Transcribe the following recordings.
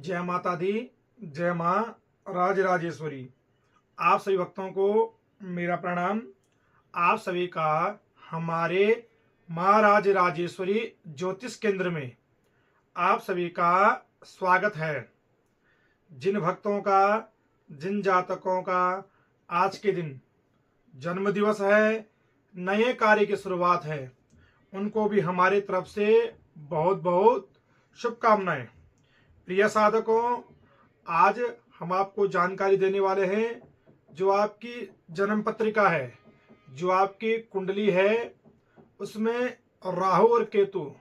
जय माता दी। जय माँ राजराजेश्वरी। आप सभी भक्तों को मेरा प्रणाम। आप सभी का हमारे माँ राजराजेश्वरी ज्योतिष केंद्र में आप सभी का स्वागत है। जिन भक्तों का, जिन जातकों का आज के दिन जन्म दिवस है, नए कार्य की शुरुआत है, उनको भी हमारी तरफ से बहुत बहुत शुभकामनाएं। प्रिय साधकों, आज हम आपको जानकारी देने वाले हैं जो आपकी जन्म पत्रिका है, जो आपकी कुंडली है, उसमें राहु और केतु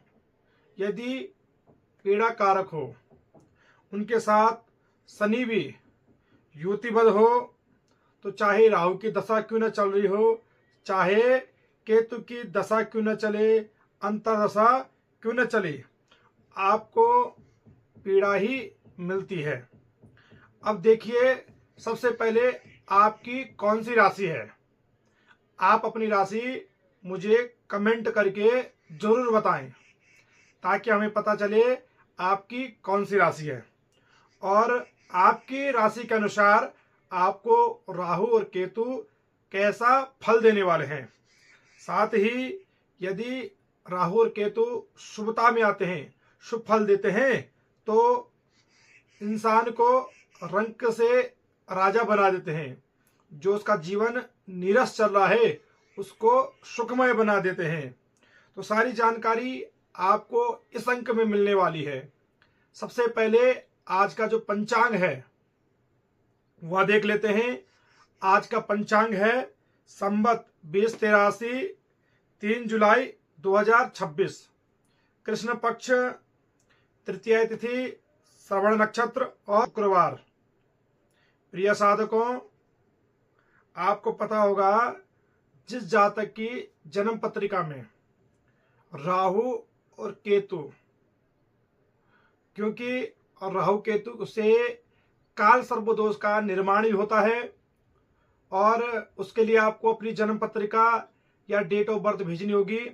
यदि पीड़ा कारक हो, उनके साथ शनि भी युतिबद्ध हो, तो चाहे राहु की दशा क्यों न चल रही हो, चाहे केतु की दशा क्यों न चले, अंतर्दशा क्यों न चले, आपको पीड़ा ही मिलती है। अब देखिए, सबसे पहले आपकी कौन सी राशि है। आप अपनी राशि मुझे कमेंट करके जरूर बताएं ताकि हमें पता चले आपकी कौन सी राशि है और आपकी राशि के अनुसार आपको राहु और केतु कैसा फल देने वाले हैं। साथ ही यदि राहु और केतु शुभता में आते हैं, शुभ फल देते हैं, तो इंसान को रंक से राजा बना देते हैं। जो उसका जीवन नीरस चल रहा है उसको सुखमय बना देते हैं। तो सारी जानकारी आपको इस अंक में मिलने वाली है। सबसे पहले आज का जो पंचांग है वह देख लेते हैं। आज का पंचांग है संवत 2083, 3 जुलाई 2026, कृष्ण पक्ष, तृतीया तिथि, श्रवण नक्षत्र और शुक्रवार। प्रिय साधकों, आपको पता होगा जिस जातक की जन्म पत्रिका में राहु और केतु, क्योंकि राहु केतु से काल सर्पदोष का निर्माण ही होता है और उसके लिए आपको अपनी जन्म पत्रिका या डेट ऑफ बर्थ भेजनी होगी।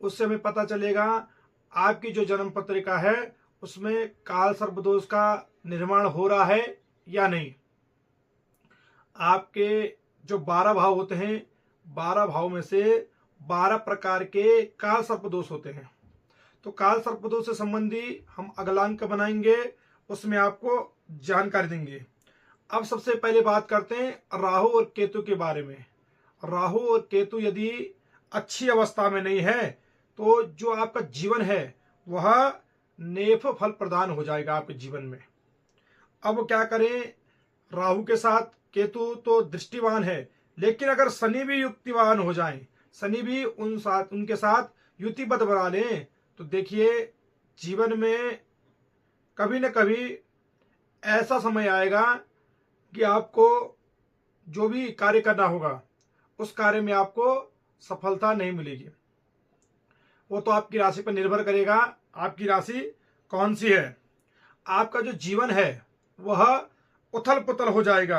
उससे हमें पता चलेगा आपकी जो जन्म पत्रिका है उसमें काल सर्पदोष का निर्माण हो रहा है या नहीं। आपके जो 12 भाव होते हैं, 12 भाव में से 12 प्रकार के काल सर्पदोष होते हैं। तो काल सर्पदोष से संबंधी हम अगला अंक बनाएंगे, उसमें आपको जानकारी देंगे। अब सबसे पहले बात करते हैं राहु और केतु के बारे में। राहु और केतु यदि अच्छी अवस्था में नहीं है तो जो आपका जीवन है वह नेफ फल प्रदान हो जाएगा आपके जीवन में। अब क्या करें, राहु के साथ केतु तो दृष्टिवान है, लेकिन अगर शनि भी युक्तिवान हो जाएं, शनि भी उनके साथ युतिबद्ध बना लें, तो देखिए जीवन में कभी न कभी ऐसा समय आएगा कि आपको जो भी कार्य करना होगा उस कार्य में आपको सफलता नहीं मिलेगी। वो तो आपकी राशि पर निर्भर करेगा, आपकी राशि कौन सी है। आपका जो जीवन है वह उथल पुथल हो जाएगा।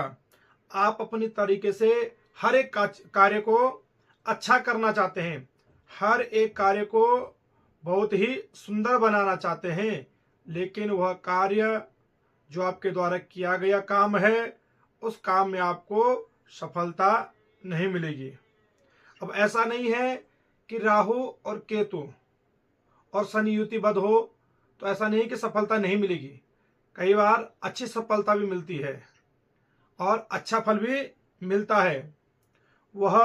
आप अपनी तरीके से हर एक कार्य को अच्छा करना चाहते हैं, हर एक कार्य को बहुत ही सुंदर बनाना चाहते हैं, लेकिन वह कार्य जो आपके द्वारा किया गया काम है उस काम में आपको सफलता नहीं मिलेगी। अब ऐसा नहीं है कि राहु और केतु और शनि युतिबद्ध हो तो ऐसा नहीं कि सफलता नहीं मिलेगी। कई बार अच्छी सफलता भी मिलती है और अच्छा फल भी मिलता है। वह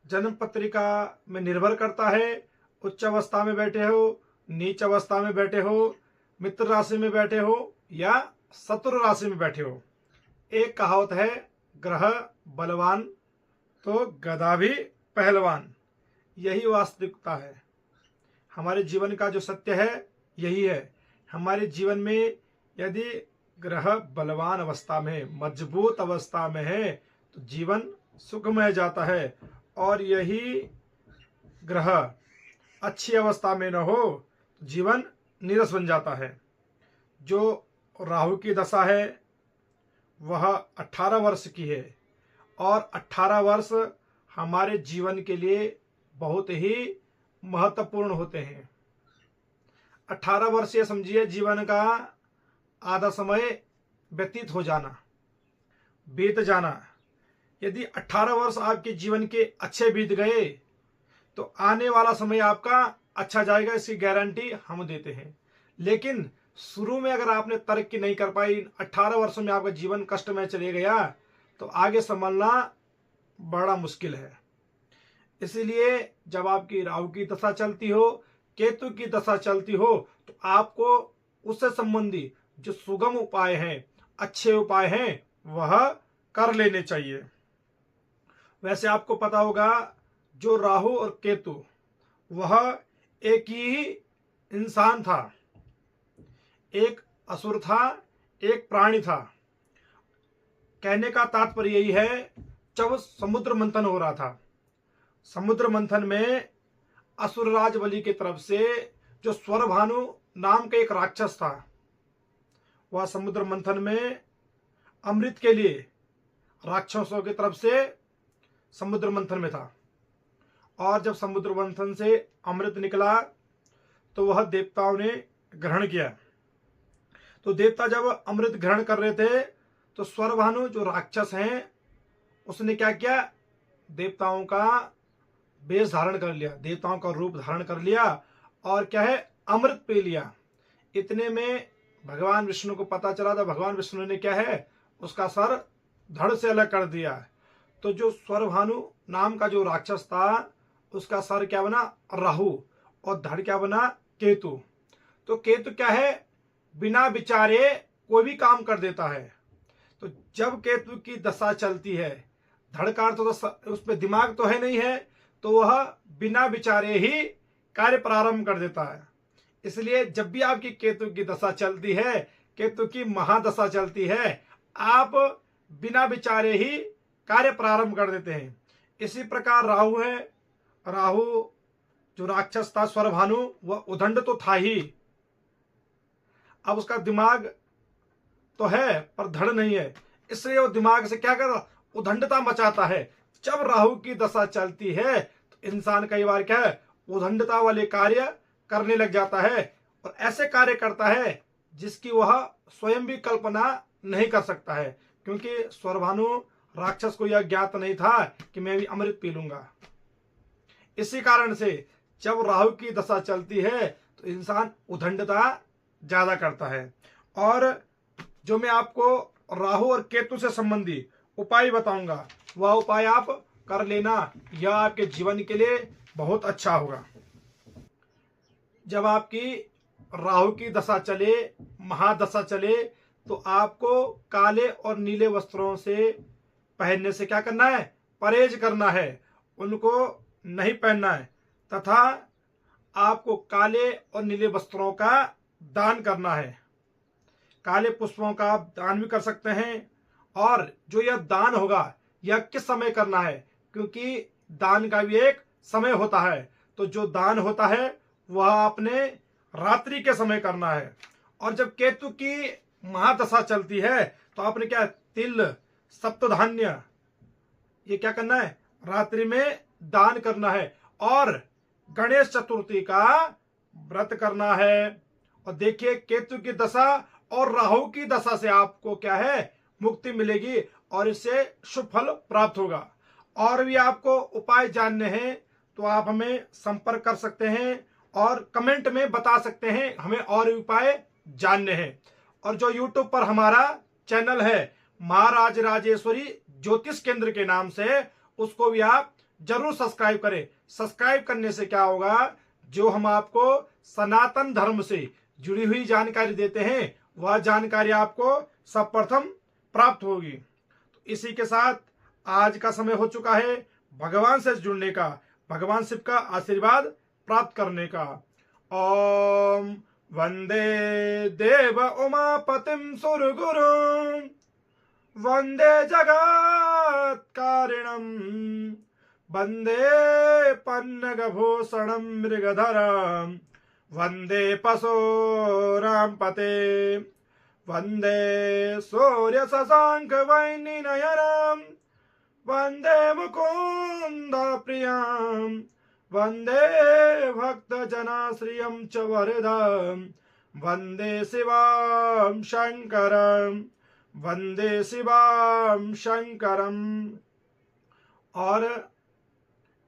जन्म पत्रिका में निर्भर करता है। उच्च अवस्था में बैठे हो, नीच अवस्था में बैठे हो, मित्र राशि में बैठे हो या शत्रु राशि में बैठे हो। एक कहावत है, ग्रह बलवान तो गधा भी पहलवान। यही वास्तविकता है। हमारे जीवन का जो सत्य है यही है। हमारे जीवन में यदि ग्रह बलवान अवस्था में, मजबूत अवस्था में है तो जीवन सुखमय जाता है, और यही ग्रह अच्छी अवस्था में न हो तो जीवन नीरस बन जाता है। जो राहु की दशा है वह 18 वर्ष की है और 18 वर्ष हमारे जीवन के लिए बहुत ही महत्वपूर्ण होते हैं। 18 वर्ष ये समझिए जीवन का आधा समय व्यतीत हो जाना, बीत जाना। यदि 18 वर्ष आपके जीवन के अच्छे बीत गए तो आने वाला समय आपका अच्छा जाएगा, इसकी गारंटी हम देते हैं। लेकिन शुरू में अगर आपने तरक्की नहीं कर पाई, 18 वर्षों में आपका जीवन कष्ट में चले गया, तो आगे संभलना बड़ा मुश्किल है। इसीलिए जब आपकी राहु की दशा चलती हो, केतु की दशा चलती हो, तो आपको उससे संबंधी जो सुगम उपाय हैं, अच्छे उपाय हैं, वह कर लेने चाहिए। वैसे आपको पता होगा, जो राहु और केतु वह एक ही इंसान था, एक असुर था, एक प्राणी था। कहने का तात्पर्य यही है, जब समुद्र मंथन हो रहा था, समुद्र मंथन में असुरराज बलि की तरफ से जो स्वरभानु नाम का एक राक्षस था, वह समुद्र मंथन में अमृत के लिए राक्षसों की तरफ से समुद्र मंथन में था। और जब समुद्र मंथन से अमृत निकला तो वह देवताओं ने ग्रहण किया। तो देवता जब अमृत ग्रहण कर रहे थे, तो स्वरभानु जो राक्षस हैं, उसने क्या किया, देवताओं का वेश धारण कर लिया, देवताओं का रूप धारण कर लिया और क्या है, अमृत पी लिया। इतने में भगवान विष्णु को पता चला था। भगवान विष्णु ने क्या है, उसका सर धड़ से अलग कर दिया। तो जो स्वरभानु नाम का जो राक्षस था, उसका सर क्या बना, राहु, और धड़ क्या बना, केतु। तो केतु क्या है, बिना विचारे कोई भी काम कर देता है। तो जब केतु की दशा चलती है, धड़ का अर्थ तो उस पर दिमाग तो है नहीं है, तो वह बिना विचारे ही कार्य प्रारंभ कर देता है। इसलिए जब भी आपकी केतु की दशा चलती है, केतु की महादशा चलती है, आप बिना विचारे ही कार्य प्रारंभ कर देते हैं। इसी प्रकार राहु है, राहु जो राक्षस था स्वरभानु, वह उदंड तो था ही। अब उसका दिमाग तो है पर धड़ नहीं है, इसलिए वो दिमाग से क्या कर रहा, उदंडता मचाता है। जब राहु की दशा चलती है तो इंसान कई बार क्या है, उदंडता वाले कार्य करने लग जाता है, और ऐसे कार्य करता है जिसकी वह स्वयं भी कल्पना नहीं कर सकता है। क्योंकि स्वरभानु राक्षस को यह ज्ञात नहीं था कि मैं भी अमृत पी लूंगा। इसी कारण से जब राहु की दशा चलती है तो इंसान उदंडता ज्यादा करता है। और जो मैं आपको राहु और केतु से संबंधी उपाय बताऊंगा, वह उपाय आप कर लेना, यह आपके जीवन के लिए बहुत अच्छा होगा। जब आपकी राहु की दशा चले, महादशा चले, तो आपको काले और नीले वस्त्रों से पहनने से क्या करना है, परहेज करना है, उनको नहीं पहनना है। तथा आपको काले और नीले वस्त्रों का दान करना है। काले पुष्पों का आप दान भी कर सकते हैं। और जो यह दान होगा, यह किस समय करना है, क्योंकि दान का भी एक समय होता है। तो जो दान होता है वह आपने रात्रि के समय करना है। और जब केतु की महादशा चलती है तो आपने क्या, तिल, सप्तधान्य, ये क्या करना है, रात्रि में दान करना है। और गणेश चतुर्थी का व्रत करना है। और देखिए, केतु की दशा और राहु की दशा से आपको क्या है, मुक्ति मिलेगी और इससे शुभ फल प्राप्त होगा। और भी आपको उपाय जानने हैं तो आप हमें संपर्क कर सकते हैं और कमेंट में बता सकते हैं हमें और भी उपाय जानने हैं। और जो YouTube पर हमारा चैनल है महाराज राजेश्वरी ज्योतिष केंद्र के नाम से, उसको भी आप जरूर सब्सक्राइब करें। सब्सक्राइब करने से क्या होगा, जो हम आपको सनातन धर्म से जुड़ी हुई जानकारी देते हैं, वह जानकारी आपको सर्वप्रथम प्राप्त होगी। तो इसी के साथ आज का समय हो चुका है भगवान से जुड़ने का, भगवान शिव का आशीर्वाद प्राप्त करने का। ओम वंदे देव उमापतिम सुरगुरुम, वंदे जगत कारिणम, वंदे पन्नगभूषणम मृगधरम, वंदे पशुराम पते, वंदे सूर्य शशांक वैनी नयनम, वंदे मुकुंद प्रियम, वंदे भक्त जनाश्रियम च वरदम, वंदे शिवम शंकरम, वंदे शिवम शंकरम। और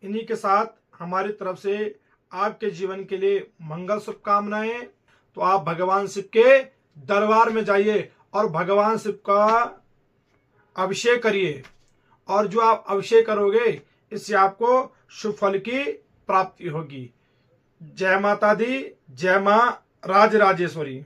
इन्हीं के साथ हमारी तरफ से आपके जीवन के लिए मंगल शुभकामनाएं। तो आप भगवान शिव के दरबार में जाइए और भगवान शिव का अभिषेक करिए, और जो आप अभिषेक करोगे इससे आपको शुभ फल की प्राप्ति होगी। जय माता दी, जय मां राजराजेश्वरी।